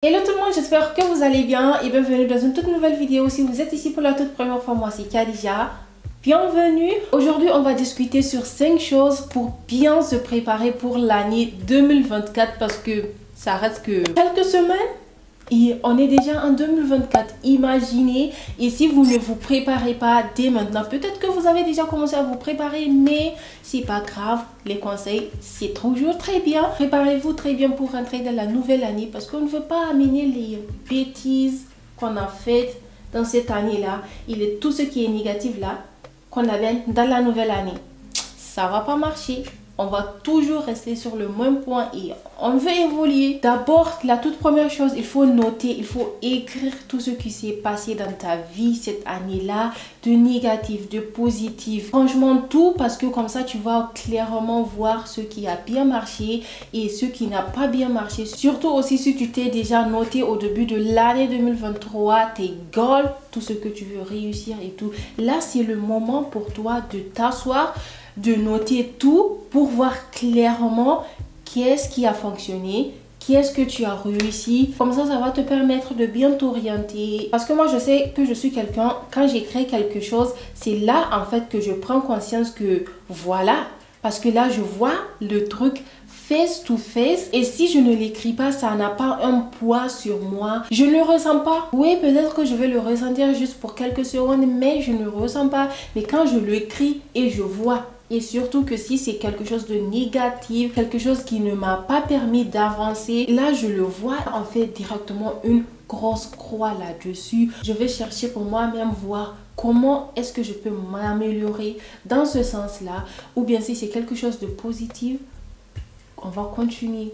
Hello tout le monde, j'espère que vous allez bien et bienvenue dans une toute nouvelle vidéo. Si vous êtes ici pour la toute première fois, moi c'est Khadija. Bienvenue. Aujourd'hui, on va discuter sur 5 choses pour bien se préparer pour l'année 2024 parce que ça reste que quelques semaines. Et on est déjà en 2024, imaginez. Et si vous ne vous préparez pas dès maintenant, peut-être que vous avez déjà commencé à vous préparer, mais c'est pas grave. Les conseils, c'est toujours très bien. Préparez-vous très bien pour rentrer dans la nouvelle année parce qu'on ne veut pas amener les bêtises qu'on a faites dans cette année-là. Et tout ce qui est négatif là, qu'on amène dans la nouvelle année. Ça va pas marcher. On va toujours rester sur le même point et on veut évoluer. D'abord, la toute première chose, il faut noter, il faut écrire tout ce qui s'est passé dans ta vie cette année-là, de négatif, de positif. Franchement, tout, parce que comme ça, tu vas clairement voir ce qui a bien marché et ce qui n'a pas bien marché. Surtout aussi si tu t'es déjà noté au début de l'année 2023, tes goals, tout ce que tu veux réussir et tout. Là, c'est le moment pour toi de t'asseoir, de noter tout pour voir clairement qu'est-ce qui a fonctionné, qu'est-ce que tu as réussi. Comme ça va te permettre de bien t'orienter. Parce que moi, je sais que je suis quelqu'un, quand j'écris quelque chose, c'est là en fait que je prends conscience que voilà. Parce que là, je vois le truc face to face. Et si je ne l'écris pas, ça n'a pas un poids sur moi. Je ne le ressens pas. Oui, peut-être que je vais le ressentir juste pour quelques secondes, mais je ne le ressens pas. Mais quand je l'écris et je vois, et surtout que si c'est quelque chose de négatif, quelque chose qui ne m'a pas permis d'avancer, là je le vois, en fait directement une grosse croix là-dessus. Je vais chercher pour moi-même voir comment est-ce que je peux m'améliorer dans ce sens-là. Ou bien si c'est quelque chose de positif, on va continuer.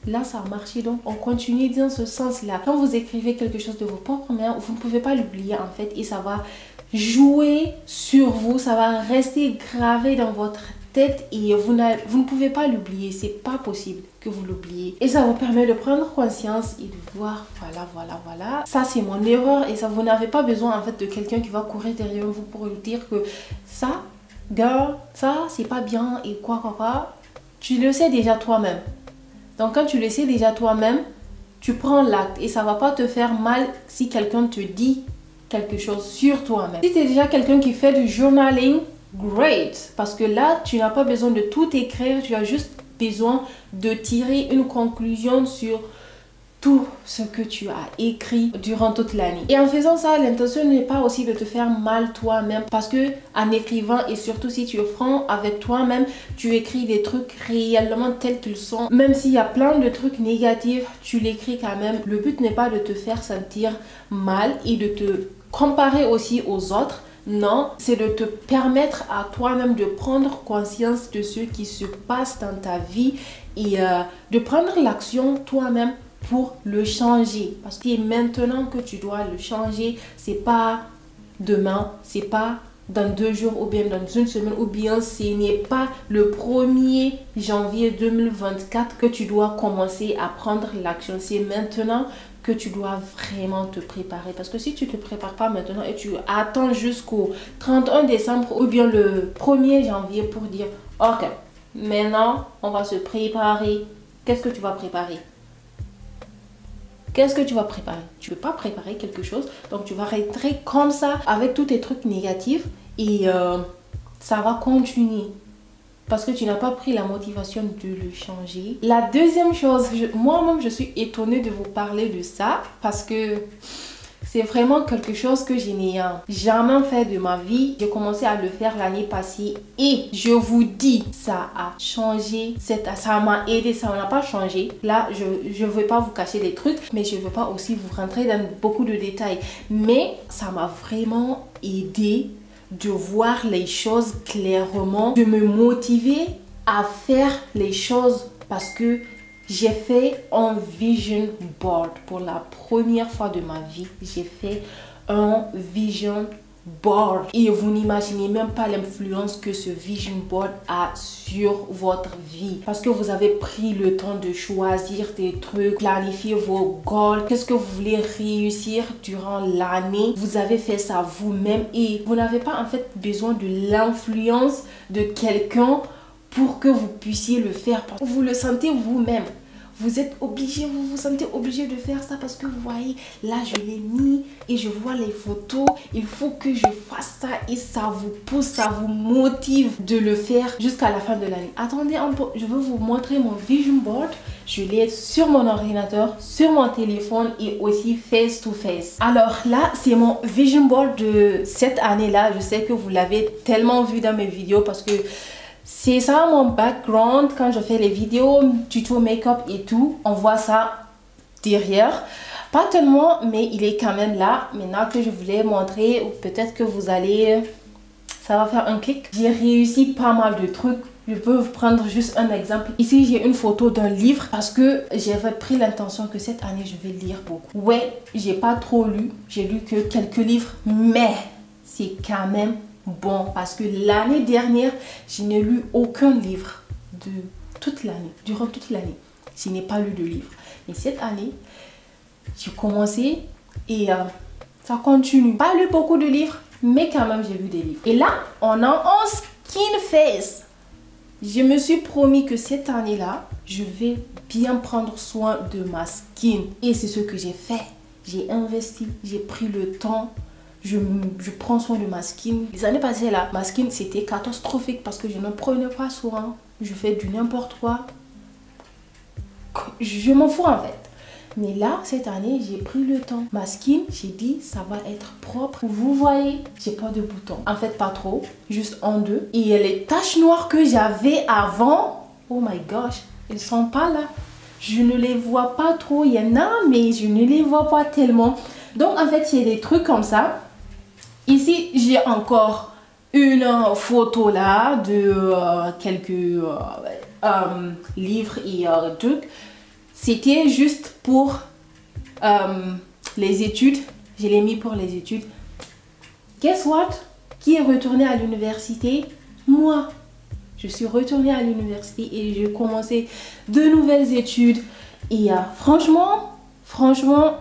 Là, ça a marché, donc on continue dans ce sens-là. Quand vous écrivez quelque chose de vos propres mains, vous ne pouvez pas l'oublier en fait et ça va jouer sur vous, ça va rester gravé dans votre tête et vous ne pouvez pas l'oublier, c'est pas possible que vous l'oubliez. Et ça vous permet de prendre conscience et de voir, voilà, ça c'est mon erreur et ça vous n'avez pas besoin en fait de quelqu'un qui va courir derrière vous pour vous dire que ça, girl, ça c'est pas bien et quoi. Tu le sais déjà toi-même. Donc quand tu le sais déjà toi-même, tu prends l'acte et ça va pas te faire mal si quelqu'un te dit quelque chose sur toi-même. Si tu es déjà quelqu'un qui fait du journaling, great! Parce que là, tu n'as pas besoin de tout écrire, tu as juste besoin de tirer une conclusion sur tout ce que tu as écrit durant toute l'année. Et en faisant ça, l'intention n'est pas aussi de te faire mal toi-même parce que en écrivant et surtout si tu es franc avec toi-même, tu écris des trucs réellement tels qu'ils sont. Même s'il y a plein de trucs négatifs, tu l'écris quand même. Le but n'est pas de te faire sentir mal et de te comparer aussi aux autres. Non, c'est de te permettre à toi-même de prendre conscience de ce qui se passe dans ta vie et de prendre l'action toi-même pour le changer. Parce que c'est maintenant que tu dois le changer. C'est pas demain, c'est pas dans 2 jours ou bien dans une semaine ou bien ce n'est pas le 1er janvier 2024 que tu dois commencer à prendre l'action. C'est maintenant que tu dois vraiment te préparer. Parce que si tu ne te prépares pas maintenant et tu attends jusqu'au 31 décembre ou bien le 1er janvier pour dire ok, maintenant on va se préparer. Qu'est-ce que tu vas préparer? Qu'est-ce que tu vas préparer? Tu ne peux pas préparer quelque chose. Donc, tu vas rentrer comme ça avec tous tes trucs négatifs et ça va continuer. Parce que tu n'as pas pris la motivation de le changer. La deuxième chose, moi-même, je suis étonnée de vous parler de ça parce que c'est vraiment quelque chose que je n'ai jamais fait de ma vie. J'ai commencé à le faire l'année passée et je vous dis, ça a changé. Ça m'a aidé, ça n'a pas changé. Là, je ne veux pas vous cacher des trucs, mais je ne veux pas aussi vous rentrer dans beaucoup de détails. Mais ça m'a vraiment aidé de voir les choses clairement, de me motiver à faire les choses parce que j'ai fait un vision board pour la première fois de ma vie. J'ai fait un vision board et vous n'imaginez même pas l'influence que ce vision board a sur votre vie parce que vous avez pris le temps de choisir des trucs, planifier vos goals, qu'est-ce que vous voulez réussir durant l'année. Vous avez fait ça vous-même et vous n'avez pas en fait besoin de l'influence de quelqu'un pour que vous puissiez le faire. Vous le sentez vous-même. vous êtes obligé, vous vous sentez obligé de faire ça parce que vous voyez, là je l'ai mis et je vois les photos, il faut que je fasse ça et ça vous pousse, ça vous motive de le faire jusqu'à la fin de l'année. Attendez un peu, je veux vous montrer mon vision board. Je l'ai sur mon ordinateur, sur mon téléphone et aussi face to face. Alors là, c'est mon vision board de cette année-là. Je sais que vous l'avez tellement vu dans mes vidéos parce que c'est ça mon background quand je fais les vidéos, tuto make-up et tout. On voit ça derrière. Pas tellement, mais il est quand même là. Maintenant que je voulais montrer, ou peut-être que vous allez... Ça va faire un clic. J'ai réussi pas mal de trucs. Je peux vous prendre juste un exemple. Ici, j'ai une photo d'un livre parce que j'avais pris l'intention que cette année, je vais lire beaucoup. Ouais, j'ai pas trop lu. J'ai lu que quelques livres, mais c'est quand même bon parce que l'année dernière, je n'ai lu aucun livre de toute l'année. Durant toute l'année, je n'ai pas lu de livre. Mais cette année, j'ai commencé et ça continue. Pas lu beaucoup de livres, mais quand même, j'ai lu des livres. Et là, on a un skin face. Je me suis promis que cette année-là, je vais bien prendre soin de ma skin. Et c'est ce que j'ai fait. J'ai investi, j'ai pris le temps. Je prends soin de ma skin. Les années passées là, ma skin c'était catastrophique parce que je ne prenais pas soin. Je fais du n'importe quoi. Je m'en fous en fait. Mais là, cette année, j'ai pris le temps. Ma skin, j'ai dit, ça va être propre. Vous voyez, j'ai pas de boutons. En fait, pas trop. Juste en deux. Et les taches noires que j'avais avant, oh my gosh, elles sont pas là. Je ne les vois pas trop. Il y en a, mais je ne les vois pas tellement. Donc, en fait, il y a des trucs comme ça. Ici, j'ai encore une photo là de quelques livres et trucs. C'était juste pour les études. Je l'ai mis pour les études. Guess what? Qui est retourné à l'université? Moi. Je suis retournée à l'université et j'ai commencé de nouvelles études. Et franchement,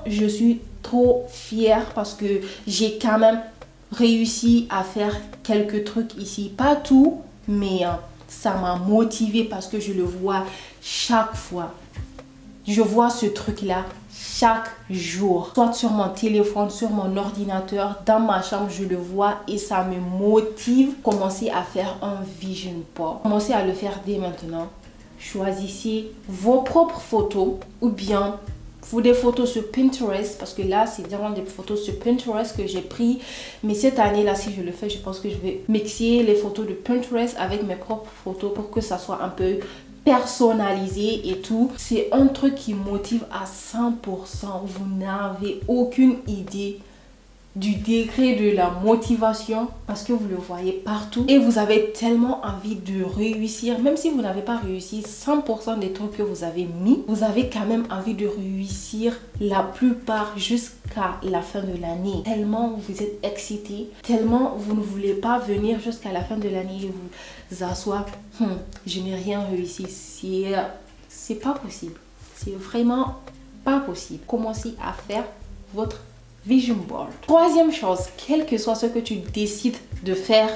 je suis trop fière parce que j'ai quand même réussi à faire quelques trucs ici. Pas tout, mais ça m'a motivée parce que je le vois chaque fois. Je vois ce truc-là chaque jour. Soit sur mon téléphone, sur mon ordinateur, dans ma chambre, je le vois et ça me motive. Commencez à faire un vision board. Commencez à le faire dès maintenant. Choisissez vos propres photos ou bien des photos sur Pinterest parce que là, c'est vraiment des photos sur Pinterest que j'ai pris. Mais cette année-là, si je le fais, je pense que je vais mixer les photos de Pinterest avec mes propres photos pour que ça soit un peu personnalisé et tout. C'est un truc qui motive à 100%. Vous n'avez aucune idée du degré de la motivation parce que vous le voyez partout et vous avez tellement envie de réussir. Même si vous n'avez pas réussi 100% des trucs que vous avez mis, vous avez quand même envie de réussir la plupart jusqu'à la fin de l'année. Tellement vous êtes excité, tellement vous ne voulez pas venir jusqu'à la fin de l'année et vous asseoir. Je n'ai rien réussi. C'est pas possible. C'est vraiment pas possible. Commencez à faire votre vision board. Troisième chose, quel que soit ce que tu décides de faire,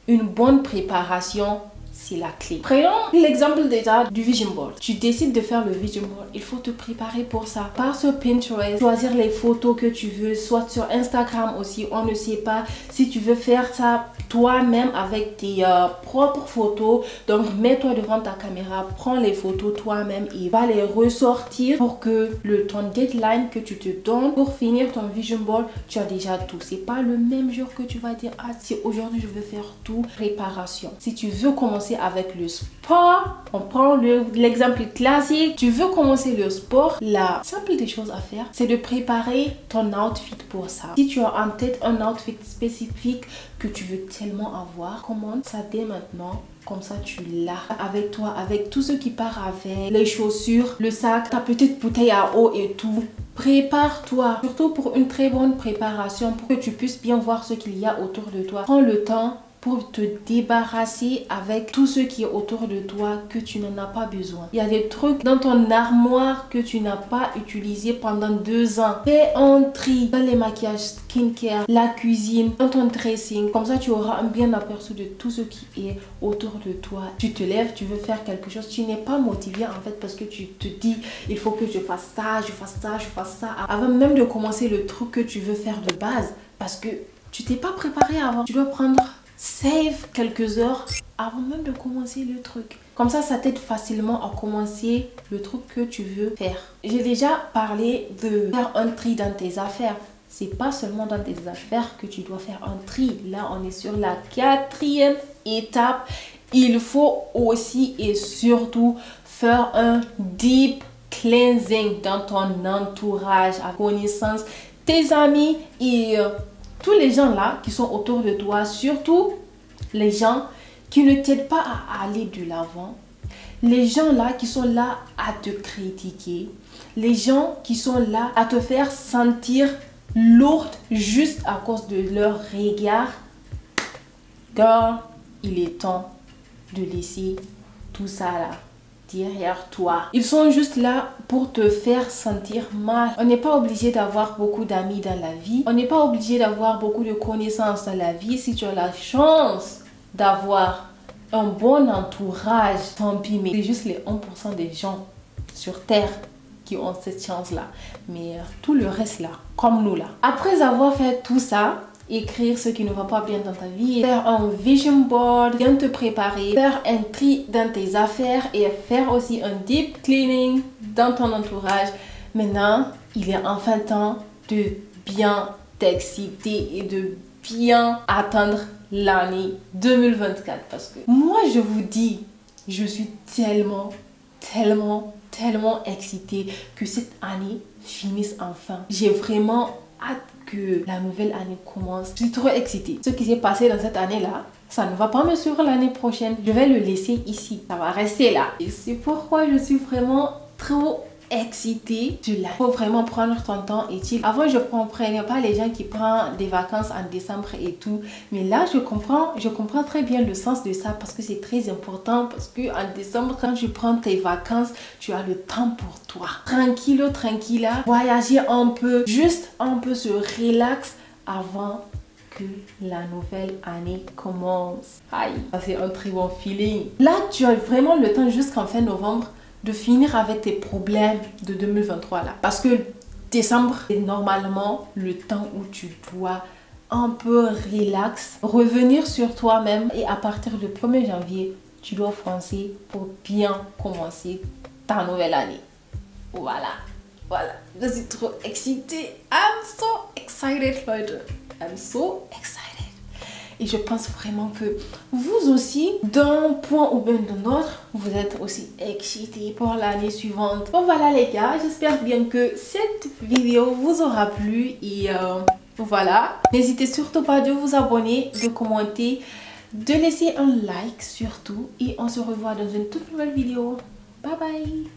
une bonne préparation, c'est la clé. Prenons l'exemple déjà du vision board. Tu décides de faire le vision board, il faut te préparer pour ça. Pars sur Pinterest, choisir les photos que tu veux, soit sur Instagram aussi, on ne sait pas si tu veux faire ça toi-même avec tes propres photos. Donc mets-toi devant ta caméra, prends les photos toi-même et va les ressortir pour que ton deadline que tu te donnes pour finir ton vision board, tu as déjà tout. C'est pas le même jour que tu vas dire ah si aujourd'hui je veux faire tout. Préparation. Si tu veux commencer avec le sport, on prend l'exemple classique. Tu veux commencer le sport, la simple des choses à faire, c'est de préparer ton outfit pour ça. Si tu as en tête un outfit spécifique que tu veux tellement avoir, commande ça dès maintenant. Comme ça, tu l'as avec toi, avec tout ce qui part avec, les chaussures, le sac, ta petite bouteille à eau et tout. Prépare-toi, surtout pour une très bonne préparation, pour que tu puisses bien voir ce qu'il y a autour de toi. Prends le temps pour te débarrasser avec tout ce qui est autour de toi que tu n'en as pas besoin. Il y a des trucs dans ton armoire que tu n'as pas utilisé pendant 2 ans. Fais un tri dans les maquillages, skincare, la cuisine, dans ton dressing. Comme ça, tu auras un bien aperçu de tout ce qui est autour de toi. Tu te lèves, tu veux faire quelque chose, tu n'es pas motivé en fait parce que tu te dis, il faut que je fasse ça, je fasse ça, je fasse ça. Avant même de commencer le truc que tu veux faire de base, parce que tu t'es pas préparé avant. Tu dois prendre save quelques heures avant même de commencer le truc. Comme ça t'aide facilement à commencer le truc que tu veux faire. J'ai déjà parlé de faire un tri dans tes affaires. C'est pas seulement dans tes affaires que tu dois faire un tri. Là, on est sur la 4e étape. Il faut aussi et surtout faire un deep cleansing dans ton entourage, à connaissance, tes amis et tous les gens là qui sont autour de toi, surtout les gens qui ne t'aident pas à aller de l'avant, les gens là qui sont là à te critiquer, les gens qui sont là à te faire sentir lourde juste à cause de leur regard. Girl, il est temps de laisser tout ça là derrière toi. Ils sont juste là pour te faire sentir mal. On n'est pas obligé d'avoir beaucoup d'amis dans la vie. On n'est pas obligé d'avoir beaucoup de connaissances dans la vie. Si tu as la chance d'avoir un bon entourage, tant pis, mais c'est juste les 1% des gens sur Terre qui ont cette chance-là. Mais tout le reste là, comme nous là. Après avoir fait tout ça, écrire ce qui ne va pas bien dans ta vie, faire un vision board, bien te préparer, faire un tri dans tes affaires et faire aussi un deep cleaning dans ton entourage. Maintenant, il est enfin temps de bien t'exciter et de bien attendre l'année 2024 parce que moi je vous dis, je suis tellement excitée que cette année finisse enfin. J'ai vraiment hâte que la nouvelle année commence. Je suis trop excitée. Ce qui s'est passé dans cette année-là, ça ne va pas me suivre l'année prochaine. Je vais le laisser ici. Ça va rester là. Et c'est pourquoi je suis vraiment trop excitée. Il faut vraiment prendre ton temps et chill. Avant, je ne comprenais pas les gens qui prennent des vacances en décembre et tout. Mais là, je comprends très bien le sens de ça parce que c'est très important. Parce que en décembre, quand tu prends tes vacances, tu as le temps pour toi. Tranquillo, tranquilla. Voyager un peu. Juste un peu se relax avant que la nouvelle année commence. Aïe, c'est un très bon feeling. Là, tu as vraiment le temps jusqu'en fin novembre de finir avec tes problèmes de 2023 là. Parce que décembre, c'est normalement le temps où tu dois un peu relax, revenir sur toi-même et à partir du 1er janvier, tu dois foncer pour bien commencer ta nouvelle année. Voilà. Je suis trop excitée. I'm so excited, Leute. I'm so excited. Et je pense vraiment que vous aussi, d'un point ou bien d'un autre, vous êtes aussi excités pour l'année suivante. Bon voilà les gars, j'espère bien que cette vidéo vous aura plu. Et voilà. N'hésitez surtout pas de vous abonner, de commenter, de laisser un like surtout. Et on se revoit dans une toute nouvelle vidéo. Bye bye.